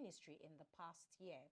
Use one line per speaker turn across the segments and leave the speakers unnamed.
ministry in the past year.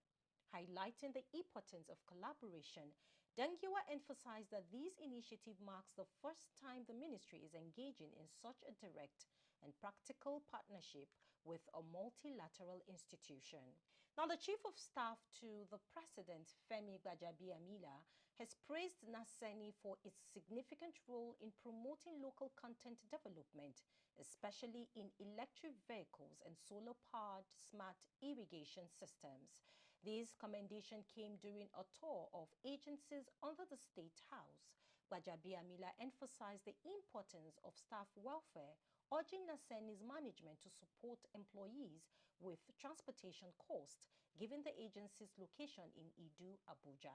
Highlighting the importance of collaboration, Dangiwa emphasized that this initiative marks the first time the ministry is engaging in such a direct and practical partnership with a multilateral institution. Now, the Chief of Staff to the President, Femi Gbajabiamila, has praised Naseni for its significant role in promoting local content development, especially in electric vehicles and solar-powered smart irrigation systems. This commendation came during a tour of agencies under the State House. Gbajabiamila emphasized the importance of staff welfare, urging Naseni's management to support employees with transportation costs, given the agency's location in Idu, Abuja.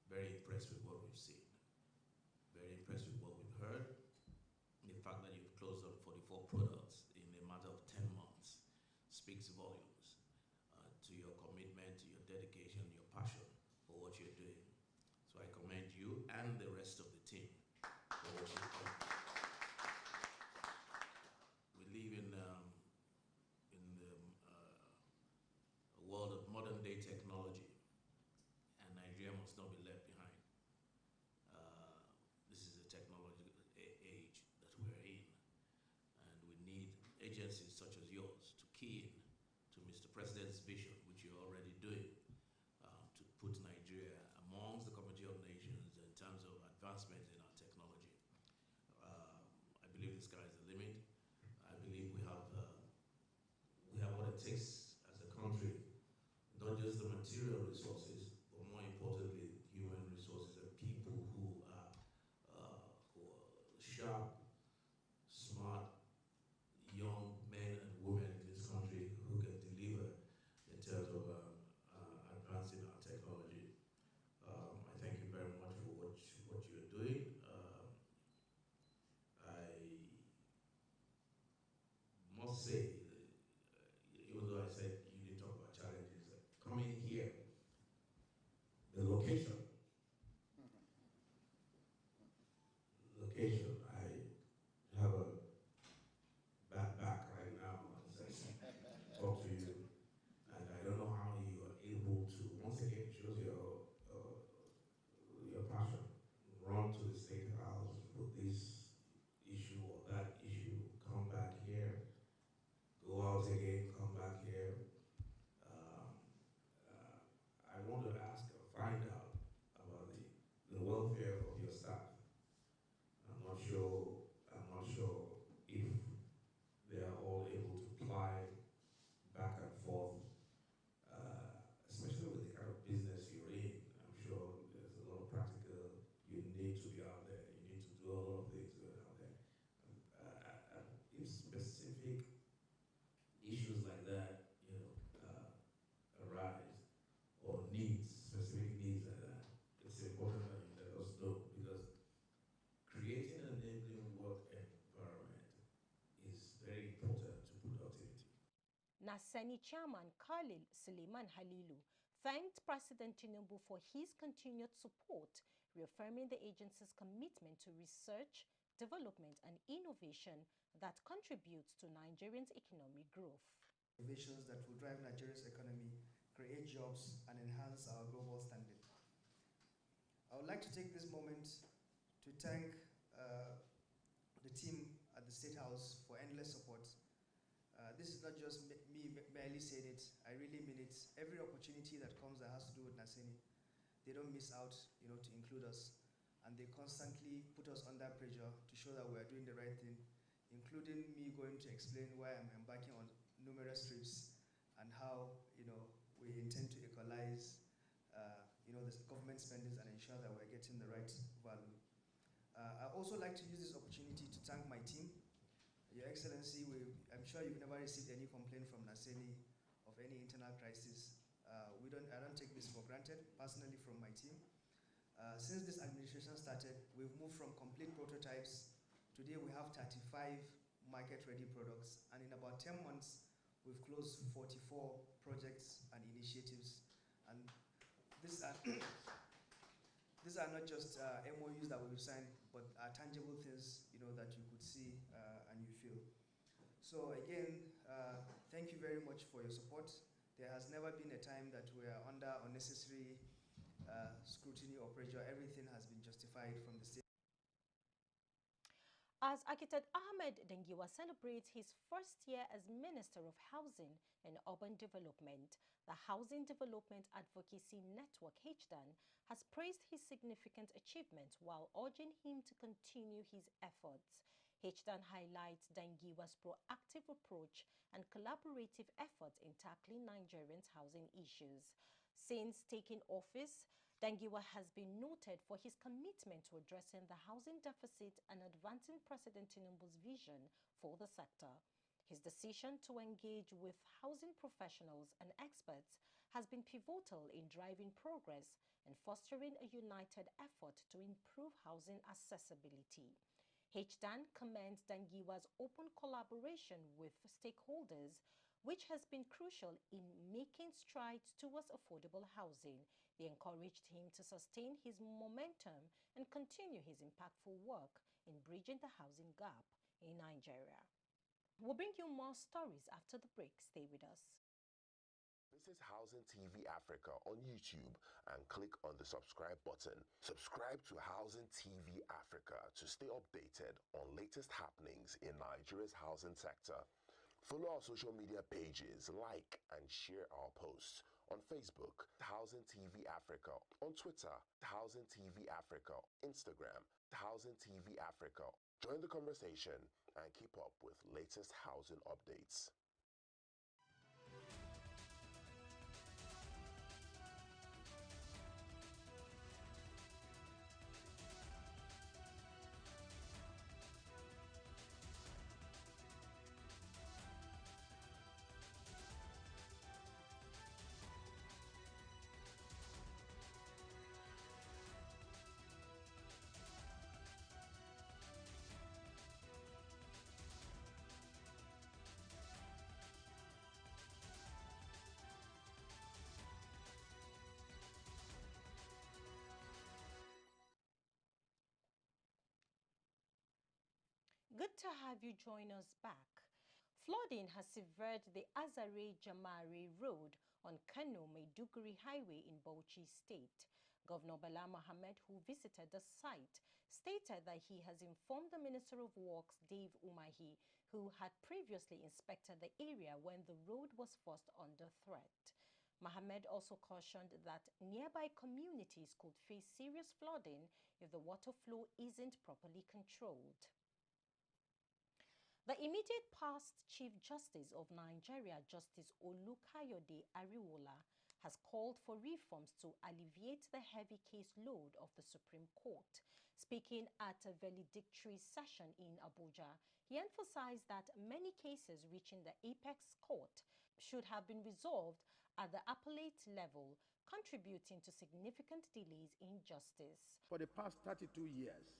Very impressed with what we've seen. Very impressed with what we've heard. The fact that you've closed on 44 products in a matter of 10 months speaks volumes to your commitment, to your dedication, your passion for what you're doing. So I commend you and the rest of the team for what you've done. We live in a world of modern day technology, and Nigeria must not be left behind. This is a technological age that we're in, and we need agencies such as yours to key in to Mr. President's vision, which you're already doing, to put Nigeria amongst the Community of Nations in terms of advancements in our technology. I believe the sky is the limit. I believe we have what it takes as a country, not just the material resources, but more importantly, human resources and people who are sharp, smart, young men and women in this country who can deliver in terms of advancing our technology. I thank you very much for what you're doing. I must say, even though I said you didn't talk about challenges, coming here, the location, I have a bad back right now as I talk to you, and I don't know how you are able to, once again, shows your passion, run to the State House with this issue or that issue, come back here, go out again, come back here. I want to ask or find out about the welfare of your staff. I'm not sure if they are all able to ply back and forth, especially with the kind of business you're in. I'm sure there's a lot of practical, you need to be out there, you need to do a lot of things out there. If specific issues like that, arise, or specific needs like that, it's important that you let us know, because creating an enabling work environment is very important to productivity.
Naseni Chairman Khalil Suleiman Halilu thanked President Tinubu for his continued support, reaffirming the agency's commitment to research, development and innovation that contributes to Nigerians' economic growth.
Innovations that will drive Nigeria's economy, create jobs and enhance our global standing. I would like to take this moment to thank the team at the State House for endless support. This is not just me barely saying it, I really mean it. Every opportunity that comes that has to do with Naseni, they don't miss out, to include us. And they constantly put us under pressure to show that we are doing the right thing, including me going to explain why I'm embarking on numerous trips and how, we intend to equalize, the government spendings and ensure that we're getting the right value. I'd also like to use this opportunity to thank my team. Your Excellency, I'm sure you've never received any complaint from Naseni of any internal crisis. I don't take this for granted, personally from my team. Since this administration started, we've moved from complete prototypes. Today we have 35 market-ready products, and in about 10 months, we've closed 44 projects and initiatives. And these are not just MOUs that we've signed, but are tangible things that you could see and you feel. So again, thank you very much for your support. There has never been a time that we are under unnecessary scrutiny or pressure. Everything has been justified from the state.
As architect Ahmed Dengiwa celebrates his first year as Minister of Housing and Urban Development, the Housing Development Advocacy Network HDAN has praised his significant achievements while urging him to continue his efforts. HDAN highlights Dengiwa's proactive approach and collaborative efforts in tackling Nigerians' housing issues. Since taking office, Dengiwa has been noted for his commitment to addressing the housing deficit and advancing President Tinubu's vision for the sector. His decision to engage with housing professionals and experts has been pivotal in driving progress and fostering a united effort to improve housing accessibility. HDAN commends Dengiwa's open collaboration with stakeholders, which has been crucial in making strides towards affordable housing. They encouraged him to sustain his momentum and continue his impactful work in bridging the housing gap in Nigeria. We'll bring you more stories after the break. Stay with us.
Visit Housing TV Africa on YouTube and click on the subscribe button. Subscribe to Housing TV Africa to stay updated on latest happenings in Nigeria's housing sector. Follow our social media pages, like and share our posts. On Facebook, Housing TV Africa. On Twitter, Housing TV Africa. Instagram, Housing TV Africa. Join the conversation and keep up with latest housing updates.
Good to have you join us back. Flooding has severed the Azare-Jamare Road on Kano-Maiduguri Highway in Bauchi State. Governor Bala Mohammed, who visited the site, stated that he has informed the Minister of Works, Dave Umahi, who had previously inspected the area when the road was first under threat. Mohammed also cautioned that nearby communities could face serious flooding if the water flow isn't properly controlled. The immediate past Chief Justice of Nigeria, Justice Olukayode Ariwola, has called for reforms to alleviate the heavy case load of the Supreme Court. Speaking at a valedictory session in Abuja, he emphasized that many cases reaching the apex court should have been resolved at the appellate level, contributing to significant delays in justice.
For the past 32 years,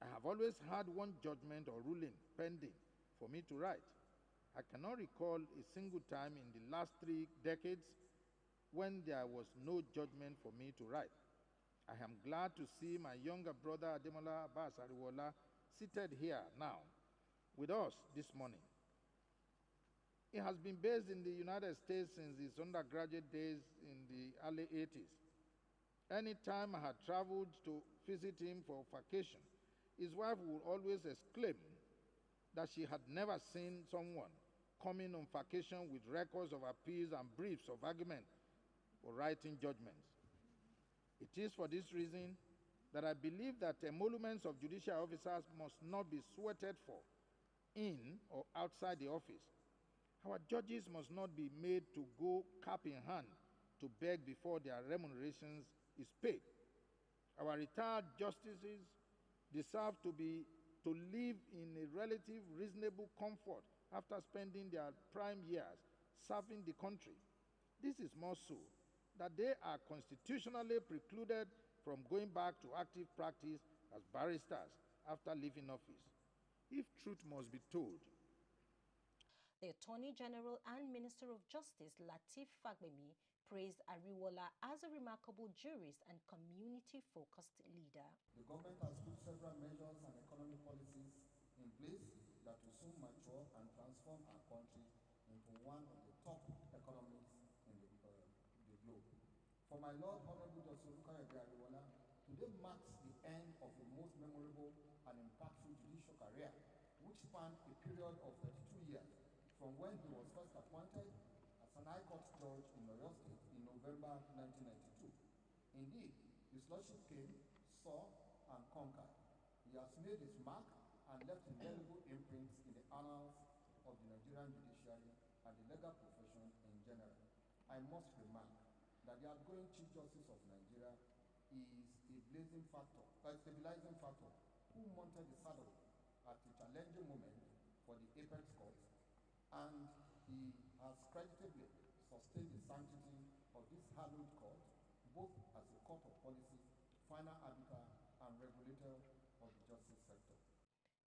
I have always had one judgment or ruling pending for me to write. I cannot recall a single time in the last 3 decades when there was no judgment for me to write. I am glad to see my younger brother Ademola Abbas Ariwola seated here now with us this morning. He has been based in the United States since his undergraduate days in the early 80s. Anytime I had traveled to visit him for vacation, his wife would always exclaim that she had never seen someone coming on vacation with records of appeals and briefs of argument for writing judgments. It is for this reason that I believe that emoluments of judicial officers must not be sweated for in or outside the office. Our judges must not be made to go cap in hand to beg before their remunerations is paid. Our retired justices deserve to live in a relative reasonable comfort after spending their prime years serving the country. This is more so that they are constitutionally precluded from going back to active practice as barristers after leaving office. If truth must be told,
the Attorney General and Minister of Justice, Lateef Fagbemi, praised Ariwola as a remarkable jurist and community-focused leader.
The government has put several measures and economic policies in place that will soon mature and transform our country into one of the top economies my Lord Honorable Justice Olukoyede Ariwola, today marks the end of a most memorable and impactful judicial career, which spanned a period of 32 years from when he was first appointed as an High Court judge in Oyo State in November 1992. Indeed, his lordship came, saw, and conquered. He has made his mark and left indelible imprints in the annals of the Nigerian judiciary and the legal profession in general. I must remark that the outgoing Chief Justice of Nigeria is a stabilizing factor who mounted the saddle at a challenging moment for the apex court, and he has creditably sustained the sanctity of this hallowed court, both as a court of policy, final arbiter, and regulator of the justice sector.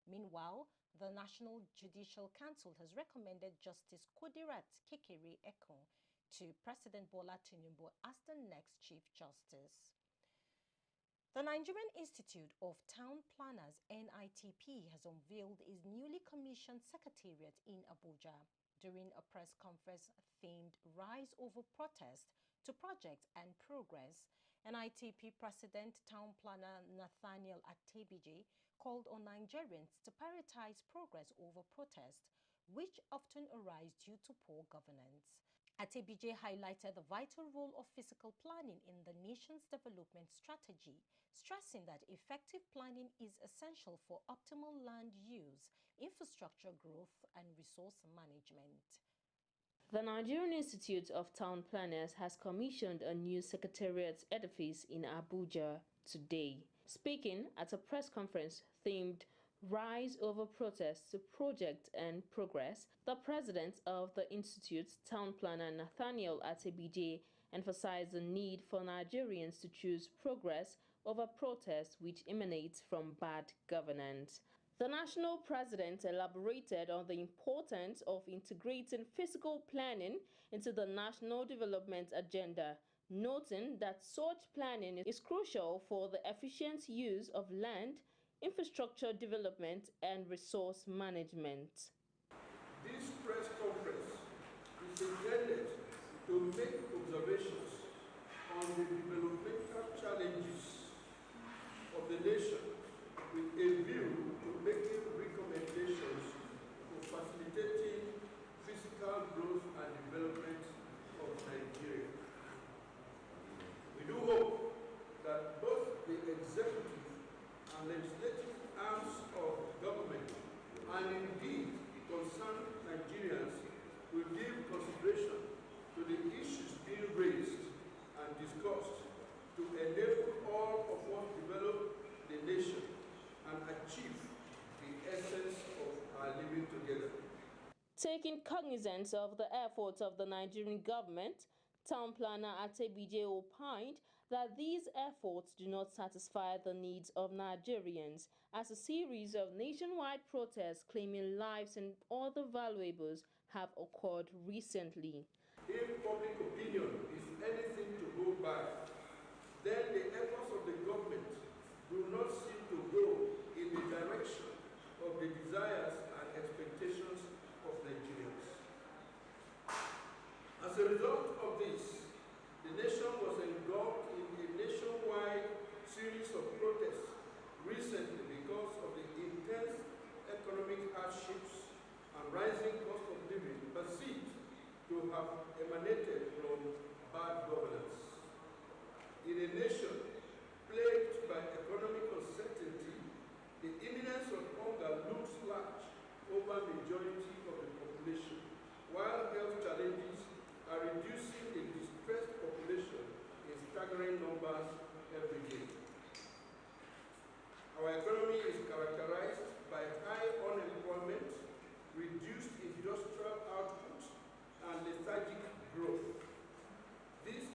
Meanwhile, the National Judicial Council has recommended Justice Kudirat Kekere-Ekun to President Bola Tinubu as the next Chief Justice. The Nigerian Institute of Town Planners, NITP, has unveiled its newly commissioned secretariat in Abuja during a press conference themed Rise Over Protest to Project and Progress. NITP President Town Planner Nathaniel Atebije called on Nigerians to prioritize progress over protest, which often arise due to poor governance. Atebije highlighted the vital role of physical planning in the nation's development strategy, stressing that effective planning is essential for optimal land use, infrastructure growth, and resource management.
The Nigerian Institute of Town Planners has commissioned a new secretariat edifice in Abuja today. Speaking at a press conference themed Rise Over Protest to Project and Progress, the president of the Institute's town planner Nathaniel Atebije emphasized the need for Nigerians to choose progress over protest which emanates from bad governance. The national president elaborated on the importance of integrating physical planning into the national development agenda, noting that such planning is crucial for the efficient use of land, infrastructure development, and resource management.
This press conference is intended to make observations on the developmental challenges of the nation with a view to making recommendations for facilitating physical growth and development of Nigeria. We do hope that both the executive and legislative arms of government and indeed concerned Nigerians will give consideration to the issues being raised and discussed to enable all of us develop the nation and achieve the essence of our living together.
Taking cognizance of the efforts of the Nigerian government, Town Planner Atebije opined that these efforts do not satisfy the needs of Nigerians, as a series of nationwide protests claiming lives and other valuables have occurred recently.
If public opinion is anything to go by, then the efforts of the government do not seem to go in the direction of the desires and expectations of Nigerians. As a result of this, the nation was engulfed in a nationwide series of protests recently because of the intense economic hardships and rising cost of living perceived to have emanated from bad governance. In a nation